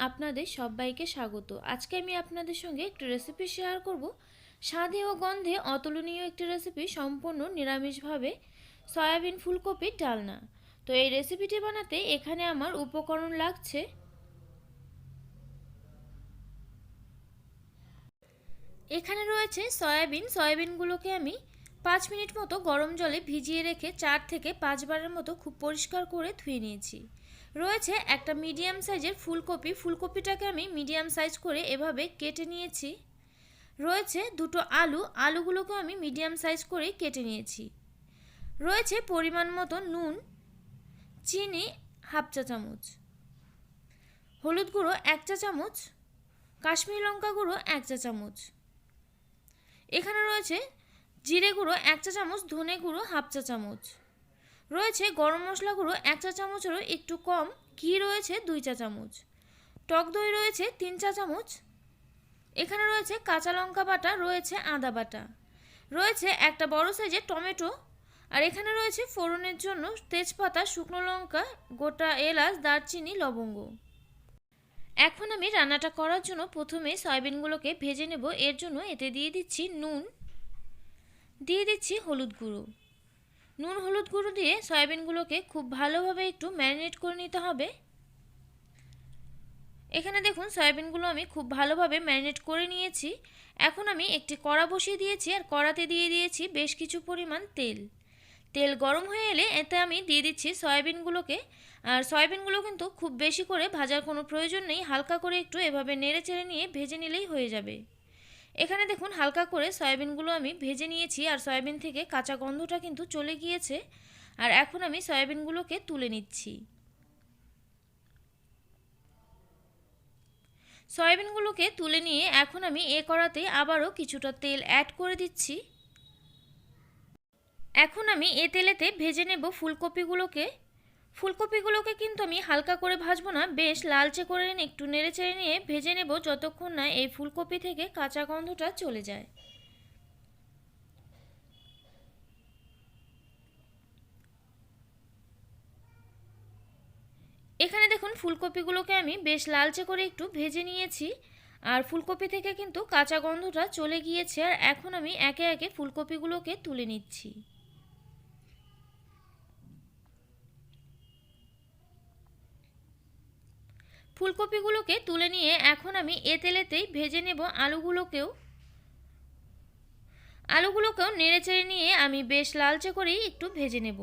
আপনাদের সবাইকে স্বাগত। আজকে আমি আপনাদের সঙ্গে একটি রেসিপি শেয়ার করব। স্বাদে ও গন্ধে অতুলনীয় একটি রেসিপি, সম্পূর্ণ নিরামিষভাবে সয়াবিন ফুলকপির ডালনা। তো এই রেসিপিটি বানাতে এখানে আমার উপকরণ লাগছে এখানে রয়েছে সয়াবিনগুলোকে আমি 5 মিনিট মতো গরম জলে ভিজিয়ে রেখে 4 থেকে 5 বারের মতো খুব পরিষ্কার করে ধুয়ে নিয়েছি। রয়েছে একটা মিডিয়াম সাইজের ফুলকপিটাকে আমি মিডিয়াম সাইজ করে এভাবে কেটে নিয়েছি। রয়েছে দুটো আলুগুলোকে আমি মিডিয়াম সাইজ করে কেটে নিয়েছি। রয়েছে পরিমাণ মতো নুন, চিনি হাফ চা চামচ, হলুদ গুঁড়ো 1 চা চামচ, কাশ্মীরি লঙ্কা গুঁড়ো 1 চা চামচ। এখানে রয়েছে জিরে গুঁড়ো 1 চা চামচ, ধনে গুঁড়ো হাফ চা চামচ। রয়েছে গরম মশলা গুঁড়ো 1 চা চামচেরও একটু কম, ঘি রয়েছে 2 চা চামচ, টক দই রয়েছে 3 চা চামচ। এখানে রয়েছে কাঁচা লঙ্কা বাটা, রয়েছে আদা বাটা, রয়েছে একটা বড় সাইজের টমেটো। আর এখানে রয়েছে ফোড়নের জন্য তেজপাতা, শুকনো লঙ্কা, গোটা এলাচ, দারচিনি, লবঙ্গ। এখন আমি রান্নাটা করার জন্য প্রথমে সয়াবিনগুলোকে ভেজে নেব। এর জন্য এতে দিয়ে দিচ্ছি নুন, দিয়ে দিচ্ছি হলুদ গুঁড়ো। নুন হলুদ গুঁড়ো দিয়ে সয়াবিনগুলোকে খুব ভালোভাবে একটু ম্যারিনেট করে নিতে হবে। এখানে দেখুন সয়াবিনগুলো আমি খুব ভালোভাবে ম্যারিনেট করে নিয়েছি। এখন আমি একটি কড়া বসিয়ে দিয়েছি আর কড়াতে দিয়ে দিয়েছি বেশ কিছু পরিমাণ তেল। তেল গরম হয়ে এলে এতে আমি দিয়ে দিচ্ছি সয়াবিনগুলোকে। আর সয়াবিনগুলো কিন্তু খুব বেশি করে ভাজার কোনো প্রয়োজন নেই, হালকা করে একটু এভাবে নেড়ে চেড়ে নিয়ে ভেজে নিলেই হয়ে যাবে। এখানে দেখুন হালকা করে সয়াবিনগুলো আমি ভেজে নিয়েছি আর সয়াবিন থেকে কাঁচা গন্ধটা কিন্তু চলে গিয়েছে। আর এখন আমি সয়াবিনগুলোকে তুলে নিচ্ছি। সয়াবিনগুলোকে তুলে নিয়ে এখন আমি এ কড়াতে আবারও কিছুটা তেল অ্যাড করে দিচ্ছি। এখন আমি এ তেলেতে ভেজে নেব ফুলকপিগুলোকে কিন্তু আমি হালকা করে ভাজবো না, বেশ লালচে করে একটু নেড়ে চেড়ে নিয়ে ভেজে নেব যতক্ষণ না এই ফুলকপি থেকে কাঁচা গন্ধটা চলে যায়। এখানে দেখুন ফুলকপিগুলোকে আমি বেশ লালচে করে একটু ভেজে নিয়েছি আর ফুলকপি থেকে কিন্তু কাঁচা গন্ধটা চলে গিয়েছে। আর এখন আমি একে একে ফুলকপিগুলোকে তুলে নিচ্ছি। ফুলকপিগুলোকে তুলে নিয়ে এখন আমি এ তেলেতেই ভেজে নেব আলুগুলোকেও নেড়ে চেড়ে নিয়ে আমি বেশ লালচে করেই একটু ভেজে নেব।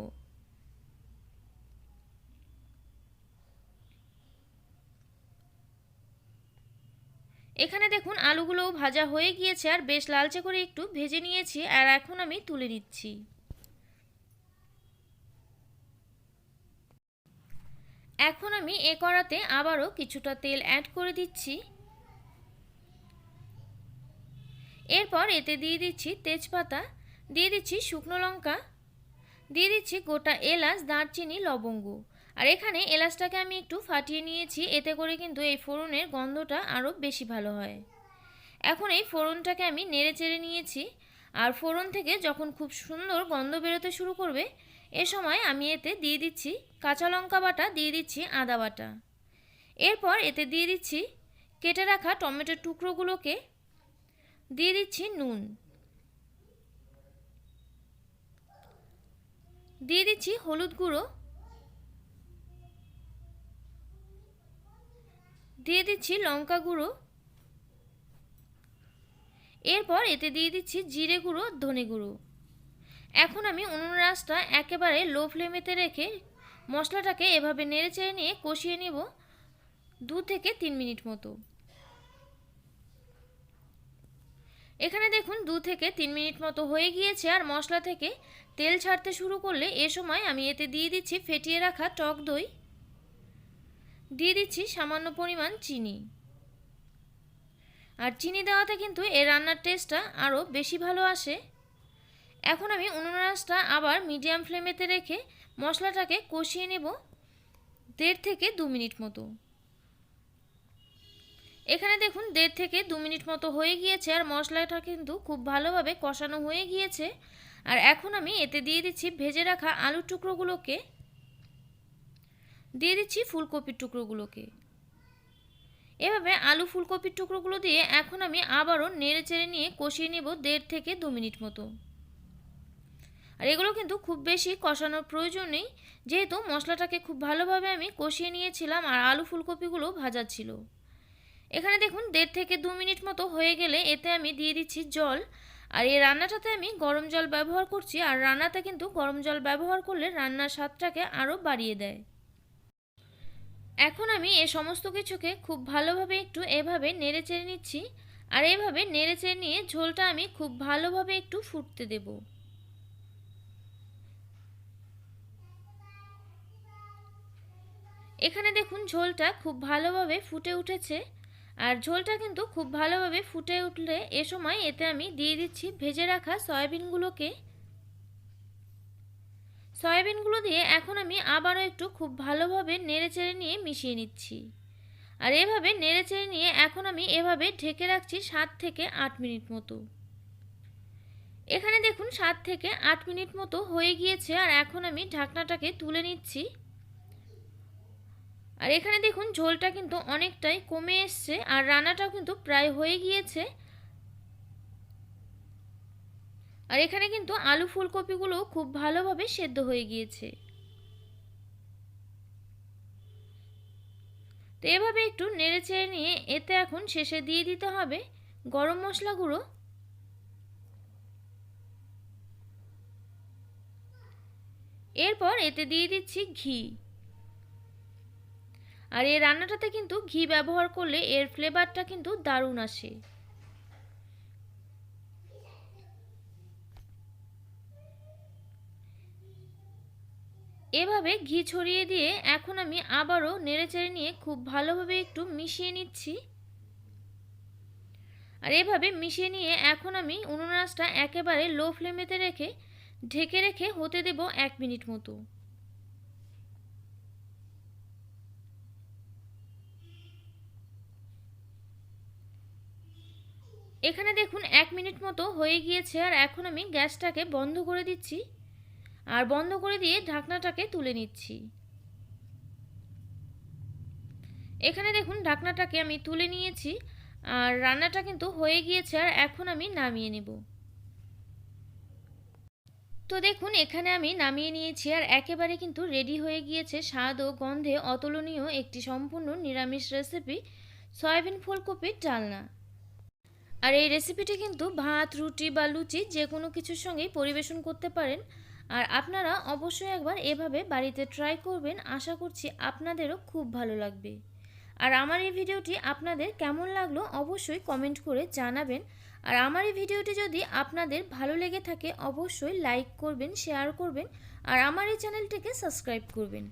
এখানে দেখুন আলুগুলোও ভাজা হয়ে গিয়েছে আর বেশ লালচে করে একটু ভেজে নিয়েছি। আর এখন আমি তুলে নিচ্ছি। এখন আমি এ কড়াতে আবারও কিছুটা তেল অ্যাড করে দিচ্ছি। এরপর এতে দিয়ে দিচ্ছি তেজপাতা, দিয়ে দিচ্ছি শুকনো লঙ্কা, দিয়ে দিচ্ছি গোটা এলাচ, দারচিনি, লবঙ্গ। আর এখানে এলাচটাকে আমি একটু ফাটিয়ে নিয়েছি, এতে করে কিন্তু এই ফোড়নের গন্ধটা আরও বেশি ভালো হয়। এখন এই ফোড়নটাকে আমি নেড়ে চেড়ে নিয়েছি আর ফোড়ন থেকে যখন খুব সুন্দর গন্ধ বেরোতে শুরু করবে এ সময় আমি এতে দিয়ে দিচ্ছি কাঁচা লঙ্কা বাটা, দিয়ে দিচ্ছি আদা বাটা। এরপর এতে দিয়ে দিচ্ছি কেটে রাখা টমেটোর টুকরোগুলোকে, দিয়ে দিচ্ছি নুন, দিয়ে দিচ্ছি হলুদ গুঁড়ো, দিয়ে দিচ্ছি লঙ্কা গুঁড়ো। এরপর এতে দিয়ে দিচ্ছি জিরে গুঁড়ো, ধনে গুঁড়ো। এখন আমি উনুনের আঁচটা একেবারে লো ফ্লেমেতে রেখে মশলাটাকে এভাবে নেড়ে চেড়ে নিয়ে কষিয়ে নিব 2 থেকে 3 মিনিট মতো। এখানে দেখুন 2 থেকে 3 মিনিট মতো হয়ে গিয়েছে আর মশলা থেকে তেল ছাড়তে শুরু করলে এ সময় আমি এতে দিয়ে দিচ্ছি ফেটিয়ে রাখা টক দই, দিয়ে দিচ্ছি সামান্য পরিমাণ চিনি। আর চিনি দেওয়াতে কিন্তু এই রান্নার টেস্টটা আরও বেশি ভালো আসে। এখন আমি উনুনের আঁচটা আবার মিডিয়াম ফ্লেমেতে রেখে মশলাটাকে কষিয়ে নেব 1.5 থেকে 2 মিনিট মতো। এখানে দেখুন 1.5 থেকে 2 মিনিট মতো হয়ে গিয়েছে আর মশলাটা কিন্তু খুব ভালোভাবে কষানো হয়ে গিয়েছে। আর এখন আমি এতে দিয়ে দিচ্ছি ভেজে রাখা আলুর টুকরোগুলোকে, দিয়ে দিচ্ছি ফুলকপির টুকরোগুলোকে। এভাবে আলু ফুলকপির টুকরোগুলো দিয়ে এখন আমি আবারও নেড়ে চেড়ে নিয়ে কষিয়ে নেব 1.5 থেকে 2 মিনিট মতো। আর এগুলো কিন্তু খুব বেশি কষানোর প্রয়োজন নেই, যেহেতু মশলাটাকে খুব ভালোভাবে আমি কষিয়ে নিয়েছিলাম আর আলু ফুলকপিগুলো ভাজা ছিল। এখানে দেখুন 1.5 থেকে 2 মিনিট মতো হয়ে গেলে এতে আমি দিয়ে দিচ্ছি জল। আর এই রান্নাটাতে আমি গরম জল ব্যবহার করছি, আর রান্নাতে কিন্তু গরম জল ব্যবহার করলে রান্নার স্বাদটাকে আরও বাড়িয়ে দেয়। এখন আমি এই সমস্ত কিছুকে খুব ভালোভাবে একটু এভাবে নেড়ে চেড়ে নিচ্ছি, আর এভাবে নেড়ে চেড়ে নিয়ে ঝোলটা আমি খুব ভালোভাবে একটু ফুটতে দেব। এখানে দেখুন ঝোলটা খুব ভালোভাবে ফুটে উঠেছে, আর ঝোলটা কিন্তু খুব ভালোভাবে ফুটে উঠলে এ সময় এতে আমি দিয়ে দিচ্ছি ভেজে রাখা সয়াবিনগুলো দিয়ে এখন আমি আবারও একটু খুব ভালোভাবে নেড়ে চেড়ে নিয়ে মিশিয়ে নিচ্ছি। আর এভাবে নেড়ে চেড়ে নিয়ে এখন আমি এভাবে ঢেকে রাখছি 7 থেকে 8 মিনিট মতো। এখানে দেখুন 7 থেকে 8 মিনিট মতো হয়ে গিয়েছে, আর এখন আমি ঢাকনাটাকে তুলে নিচ্ছি। আর এখানে দেখুন ঝোলটা কিন্তু অনেকটাই কমে এসছে, আর রান্নাটাও কিন্তু প্রায় হয়ে গিয়েছে। আর এখানে কিন্তু আলু ফুলকপিগুলো খুব ভালোভাবে সেদ্ধ হয়ে গিয়েছে। তো এভাবে একটু নেড়ে চেড়ে নিয়ে এতে এখন শেষে দিয়ে দিতে হবে গরম মশলা গুঁড়ো। এরপর এতে দিয়ে দিচ্ছি ঘি। আর এই রান্নাটাতে কিন্তু ঘি ব্যবহার করলে এর ফ্লেভারটা কিন্তু দারুণ আসে। এভাবে ঘি ছড়িয়ে দিয়ে এখন আমি আবারও নেড়েচেড়ে নিয়ে খুব ভালোভাবে একটু মিশিয়ে নিচ্ছি। আর এভাবে মিশিয়ে নিয়ে এখন আমি উনুন আঁচটা একেবারে লো ফ্লেমেতে রেখে ঢেকে রেখে হতে দেব 1 মিনিট মতো। এখানে দেখুন 1 মিনিট মতো হয়ে গিয়েছে, আর এখন আমি গ্যাসটাকে বন্ধ করে দিচ্ছি, আর বন্ধ করে দিয়ে ঢাকনাটাকে তুলে নিচ্ছি। এখানে দেখুন ঢাকনাটাকে আমি তুলে নিয়েছি, আর রান্নাটা কিন্তু হয়ে গিয়েছে, আর এখন আমি নামিয়ে নেব। তো দেখুন এখানে আমি নামিয়ে নিয়েছি, আর একেবারে কিন্তু রেডি হয়ে গিয়েছে স্বাদ ও গন্ধে অতুলনীয় একটি সম্পূর্ণ নিরামিষ রেসিপি সয়াবিন ফুলকপির ডালনা। আর এই রেসিপিটি কিন্তু ভাত, রুটি বা লুচি যে কোনো কিছুর সঙ্গেই পরিবেশন করতে পারেন। আর আপনারা অবশ্যই একবার এভাবে বাড়িতে ট্রাই করবেন, আশা করছি আপনাদেরও খুব ভালো লাগবে। আর আমার এই ভিডিওটি আপনাদের কেমন লাগলো অবশ্যই কমেন্ট করে জানাবেন। আর আমার এই ভিডিওটি যদি আপনাদের ভালো লেগে থাকে অবশ্যই লাইক করবেন, শেয়ার করবেন, আর আমার এই চ্যানেলটিকে সাবস্ক্রাইব করবেন।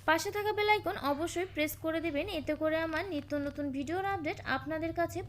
পাশে থাকা বেল আইকন অবশ্যই প্রেস করে দেবেন, এতে করে আমার নিত্য নতুন ভিডিওর আপডেট আপনাদের কাছে